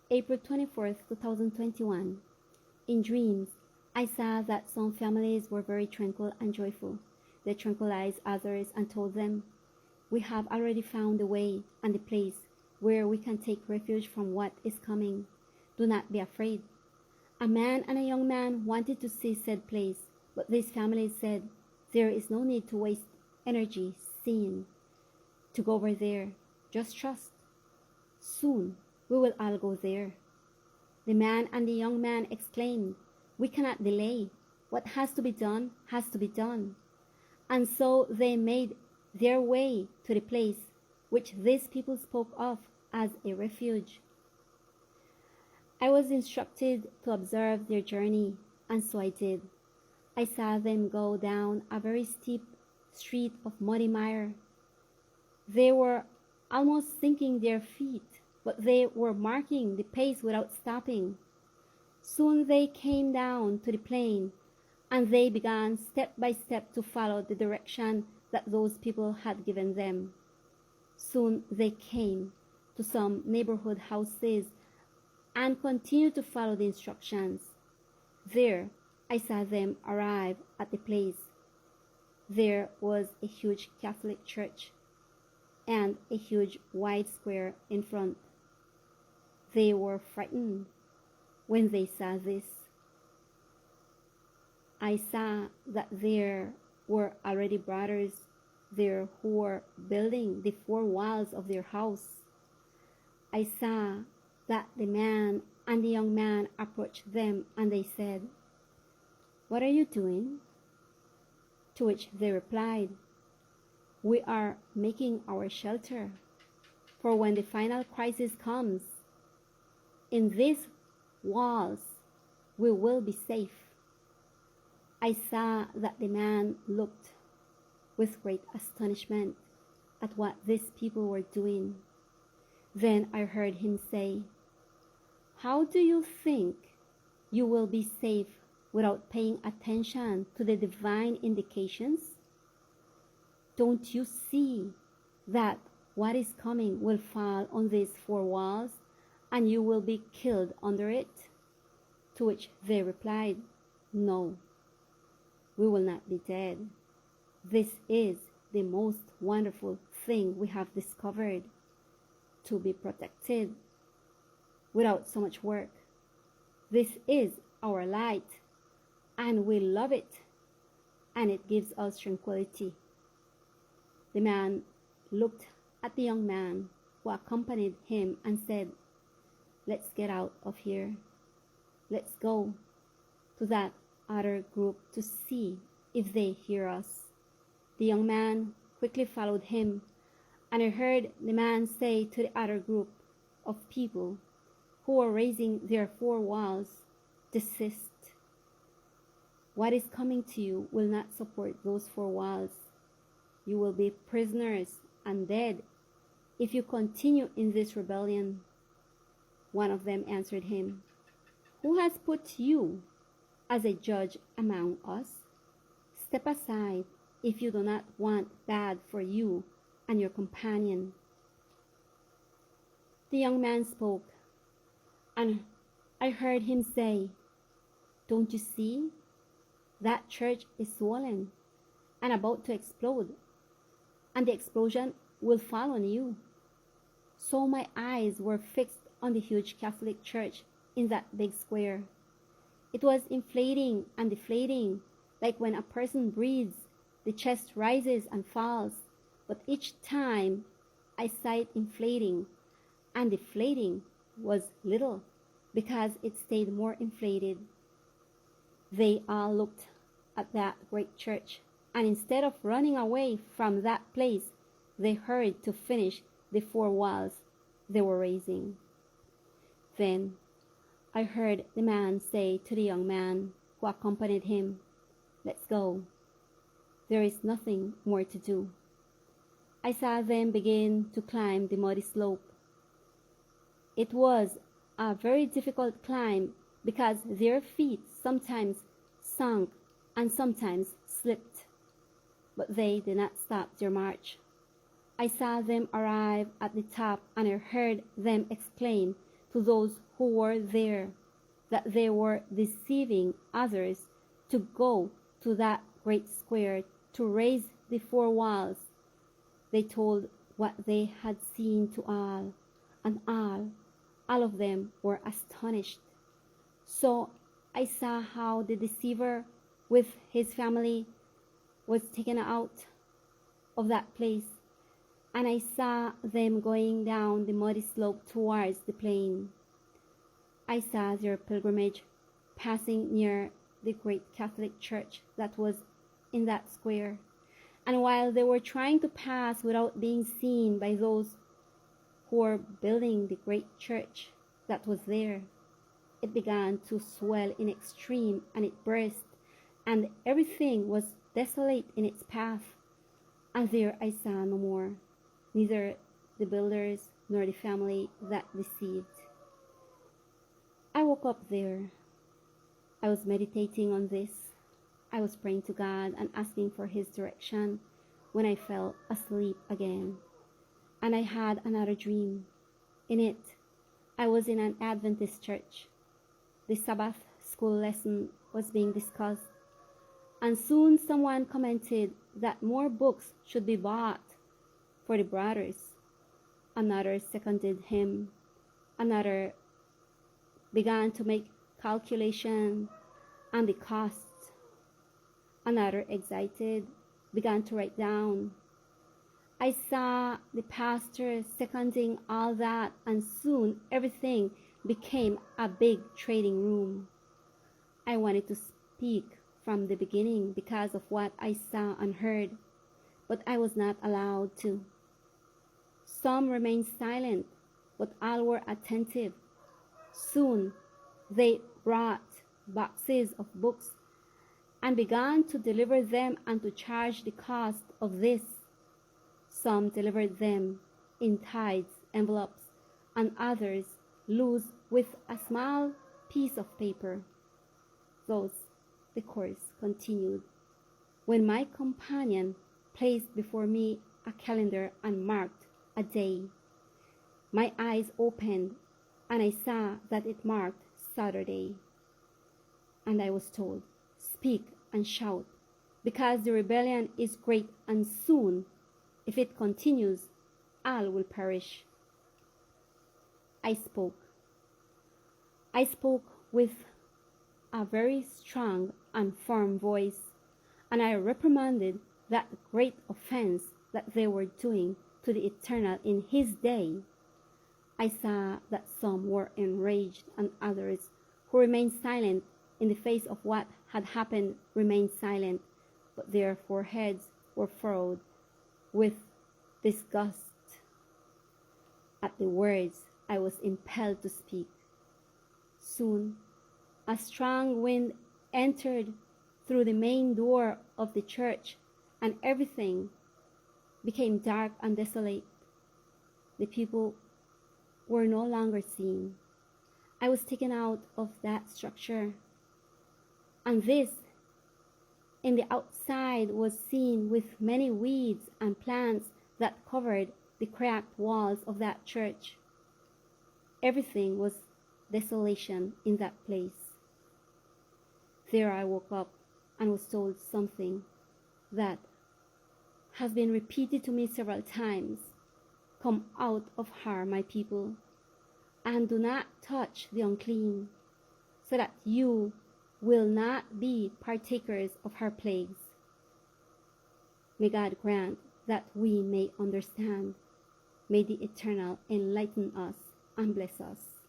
April 24th, 2021. In dreams, I saw that some families were very tranquil and joyful. They tranquilized others and told them, "We have already found the way and the place where we can take refuge from what is coming. Do not be afraid." A man and a young man wanted to see said place, but these families said, "There is no need to waste energy seeing to go over there. Just trust. Soon we will all go there." The man and the young man exclaimed, "We cannot delay. What has to be done has to be done." And so they made their way to the place which these people spoke of as a refuge. I was instructed to observe their journey, and so I did. I saw them go down a very steep street of muddy mire. They were almost sinking their feet, but they were marking the pace without stopping. Soon they came down to the plain, and they began step by step to follow the direction that those people had given them. Soon they came to some neighborhood houses and continued to follow the instructions. There, I saw them arrive at the place. There was a huge Catholic church and a huge wide square in front. They were frightened when they saw this. I saw that there were already brothers there who were building the four walls of their house. I saw that the man and the young man approached them, and they said, "What are you doing?" To which they replied, "We are making our shelter for when the final crisis comes. In these walls we will be safe." I saw that the man looked with great astonishment at what these people were doing. Then I heard him say, "How do you think you will be safe without paying attention to the divine indications? Don't you see that what is coming will fall on these four walls and you will be killed under it?" To which they replied, "No, we will not be dead. This is the most wonderful thing we have discovered, to be protected without so much work. This is our light, and we love it, and it gives us tranquility." The man looked at the young man who accompanied him and said, "Let's get out of here. Let's go to that other group to see if they hear us." The young man quickly followed him, and I heard the man say to the other group of people who were raising their four walls, "Desist. What is coming to you will not support those four walls. You will be prisoners and dead if you continue in this rebellion." One of them answered him, "Who has put you as a judge among us? Step aside if you do not want bad for you and your companion." The young man spoke, and I heard him say, "Don't you see? That church is swollen and about to explode, and the explosion will fall on you." So my eyes were fixed on the huge Catholic church in that big square. It was inflating and deflating, like when a person breathes, the chest rises and falls, but each time I saw it inflating, and deflating was little because it stayed more inflated. They all looked at that great church, and instead of running away from that place, they hurried to finish the four walls they were raising. Then I heard the man say to the young man who accompanied him, "Let's go. There is nothing more to do." I saw them begin to climb the muddy slope. It was a very difficult climb because their feet sometimes sunk and sometimes slipped, but they did not stop their march. I saw them arrive at the top, and I heard them exclaim, to those who were there that they were deceiving others to go to that great square to raise the four walls. They told what they had seen to all, and all of them were astonished. So I saw how the deceiver with his family was taken out of that place, and I saw them going down the muddy slope towards the plain. I saw their pilgrimage passing near the great Catholic church that was in that square. And while they were trying to pass without being seen by those who were building the great church that was there, it began to swell in extreme, and it burst, and everything was desolate in its path. And there I saw no more, neither the builders nor the family that deceived. I woke up there. I was meditating on this. I was praying to God and asking for His direction when I fell asleep again. And I had another dream. In it, I was in an Adventist church. The Sabbath school lesson was being discussed, and soon someone commented that more books should be bought for the brothers. Another seconded him. Another began to make calculation on the costs. Another, excited, began to write down. I saw the pastor seconding all that, and soon everything became a big trading room. I wanted to speak from the beginning because of what I saw and heard, but I was not allowed to. Some remained silent, but all were attentive. Soon they brought boxes of books and began to deliver them and to charge the cost of this. Some delivered them in tithes envelopes, and others loose with a small piece of paper. Thus the course continued, when my companion placed before me a calendar and marked a day. My eyes opened, and I saw that it marked Saturday. And I was told, speak and shout, because the rebellion is great, and soon, if it continues, all will perish. I spoke. I spoke with a very strong and firm voice, and I reprimanded that great offense that they were doing to the Eternal in His day. I saw that some were enraged, and others who remained silent in the face of what had happened remained silent, but their foreheads were furrowed with disgust at the words I was impelled to speak. Soon, a strong wind entered through the main door of the church, and everything became dark and desolate. The people were no longer seen. I was taken out of that structure, and this in the outside was seen with many weeds and plants that covered the cracked walls of that church. Everything was desolation in that place. There I woke up and was told something that has been repeated to me several times. Come out of her, my people, and do not touch the unclean, so that you will not be partakers of her plagues. May God grant that we may understand. May the Eternal enlighten us and bless us.